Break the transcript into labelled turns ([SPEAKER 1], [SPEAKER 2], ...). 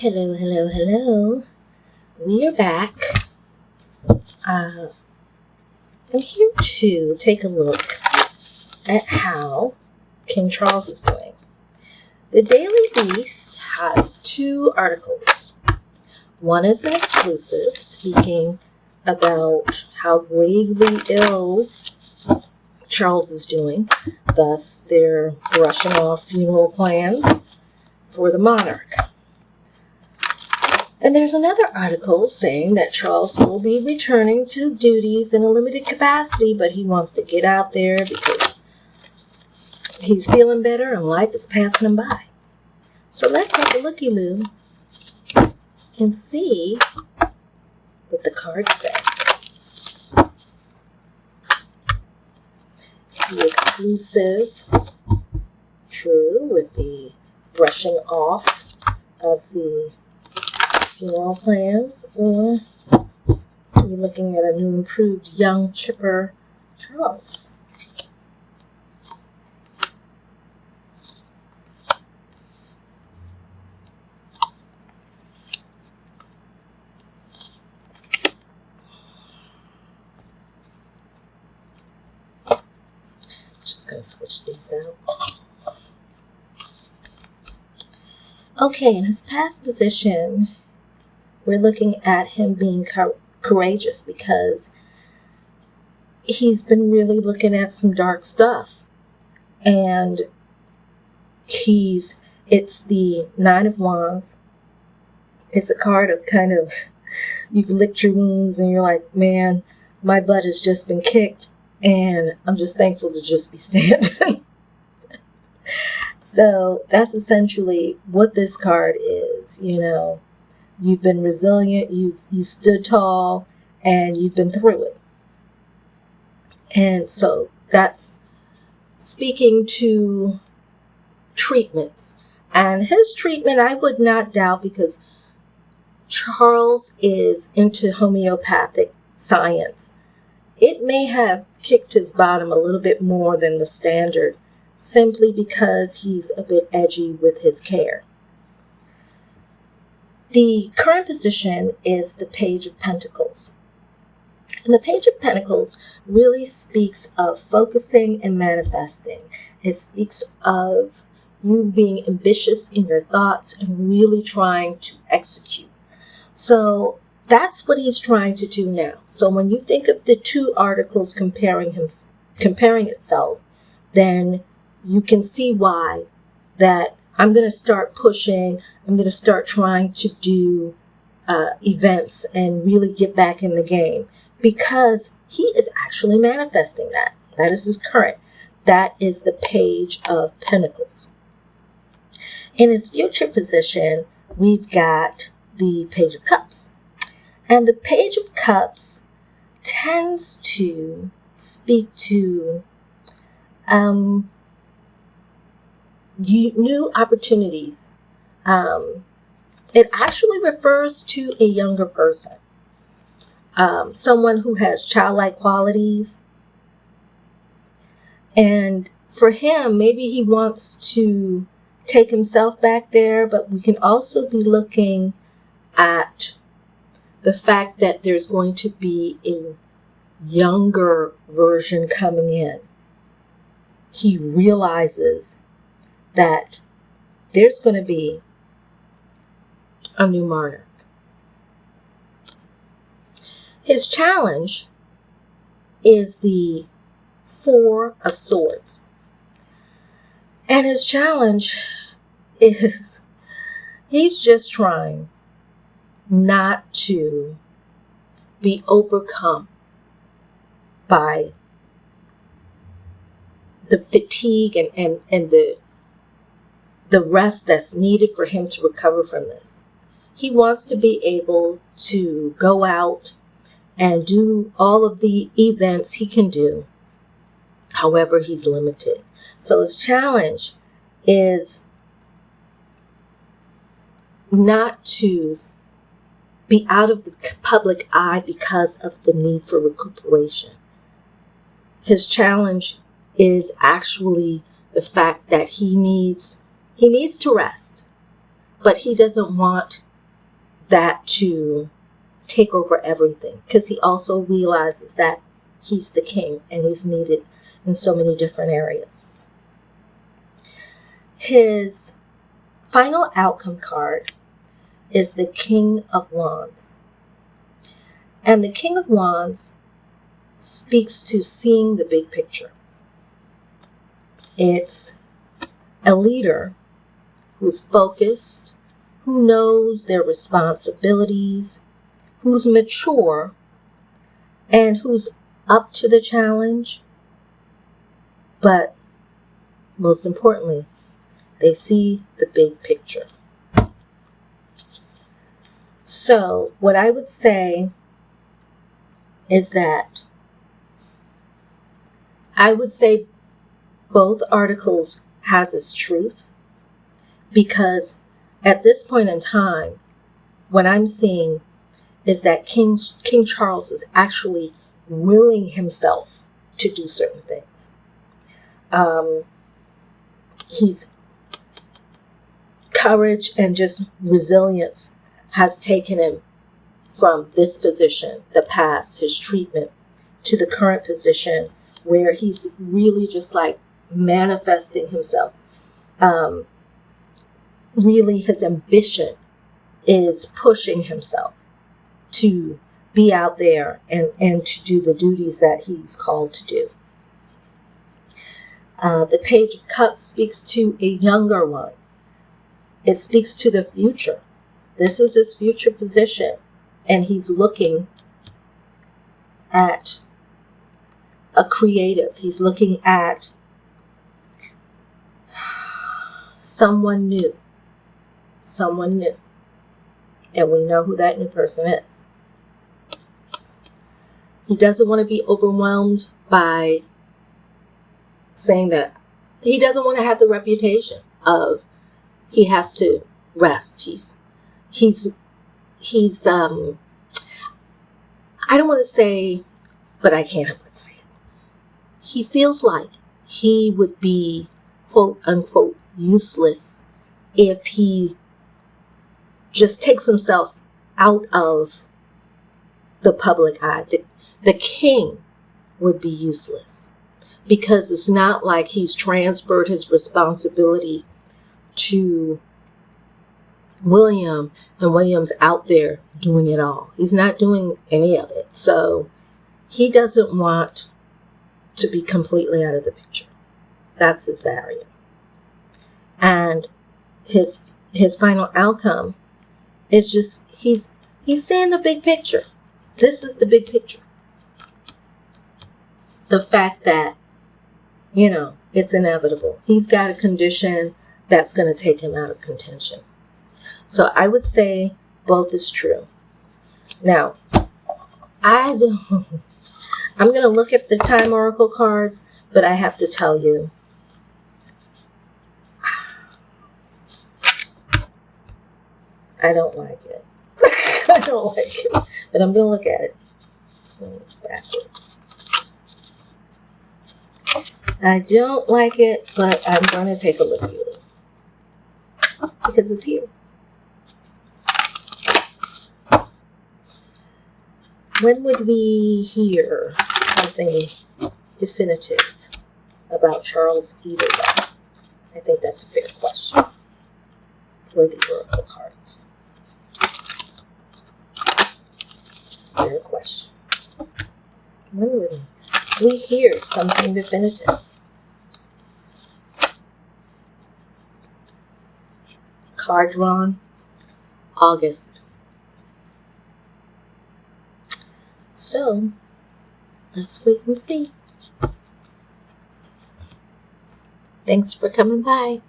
[SPEAKER 1] Hello, hello, hello. We are back. I'm here to take a look at how King Charles is doing. The Daily Beast has two articles. One is an exclusive, speaking about how gravely ill Charles is doing. Thus, they're brushing off funeral plans for the monarch. And there's another article saying that Charles will be returning to duties in a limited capacity, but he wants to get out there because he's feeling better and life is passing him by. So let's take a looky-loo and see what the cards say. It's the exclusive, true, with the brushing off of the funeral plans, or are we looking at a new, improved, young, chipper Charles? Just going to switch these out. Okay, in his past position, we're looking at him being courageous because he's been really looking at some dark stuff. And it's the Nine of Wands. It's a card of kind of, you've licked your wounds and you're like, man, my butt has just been kicked and I'm just thankful to just be standing. So that's essentially what this card is, You've been resilient, you stood tall, and you've been through it. And so that's speaking to treatments. And his treatment, I would not doubt, because Charles is into homeopathic science. It may have kicked his bottom a little bit more than the standard, simply because he's a bit edgy with his care. The current position is the Page of Pentacles. And the Page of Pentacles really speaks of focusing and manifesting. It speaks of you being ambitious in your thoughts and really trying to execute. So that's what he's trying to do now. So when you think of the two articles comparing itself, then you can see why that I'm going to start pushing. I'm going to start trying to do events and really get back in the game, because he is actually manifesting that. That is his current. That is the Page of Pentacles. In his future position, we've got the Page of Cups. And the Page of Cups tends to speak to new opportunities. It actually refers to a younger person, someone who has childlike qualities. And for him, maybe he wants to take himself back there, but we can also be looking at the fact that there's going to be a younger version coming in. He realizes that there's going to be a new monarch. His challenge is the Four of Swords. And his challenge is he's just trying not to be overcome by the fatigue and the rest that's needed for him to recover from this. He wants to be able to go out and do all of the events he can do. However, he's limited. So his challenge is not to be out of the public eye because of the need for recuperation. His challenge is actually the fact that he needs to rest, but he doesn't want that to take over everything, because he also realizes that he's the king and he's needed in so many different areas. His final outcome card is the King of Wands. And the King of Wands speaks to seeing the big picture. It's a leader who's focused, who knows their responsibilities, who's mature, and who's up to the challenge. But most importantly, they see the big picture. So what I would say is that I would say both articles has its truth, because at this point in time, what I'm seeing is that King Charles is actually willing himself to do certain things. He's courage and just resilience has taken him from this position, the past, his treatment, to the current position where he's really just like manifesting himself. Really, his ambition is pushing himself to be out there and to do the duties that he's called to do. The Page of Cups speaks to a younger one. It speaks to the future. This is his future position, and he's looking at a creative. He's looking at someone new. Someone new. And we know who that new person is. He doesn't want to be overwhelmed by saying that he doesn't want to have the reputation of he has to rest. He's I don't want to say, but I can't help but say it. He feels like he would be quote unquote useless if he just takes himself out of the public eye. The king would be useless, because it's not like he's transferred his responsibility to William and William's out there doing it all. He's not doing any of it. So he doesn't want to be completely out of the picture. That's his barrier. And his final outcome is just he's seeing the big picture. This is the big picture. The fact that, it's inevitable. He's got a condition that's going to take him out of contention. So I would say both is true. Now, I'm going to look at the Time Oracle cards, but I have to tell you, I don't like it. I don't like it, but I'm going to look at it. This one is backwards. I don't like it, but I'm going to take a look at it because it's here. When would we hear something definitive about Charles Edelweiss? I think that's a fair question for the Oracle cards. It's a fair question. When would we hear something definitive? Card drawn, August. So, let's wait and see. Thanks for coming by.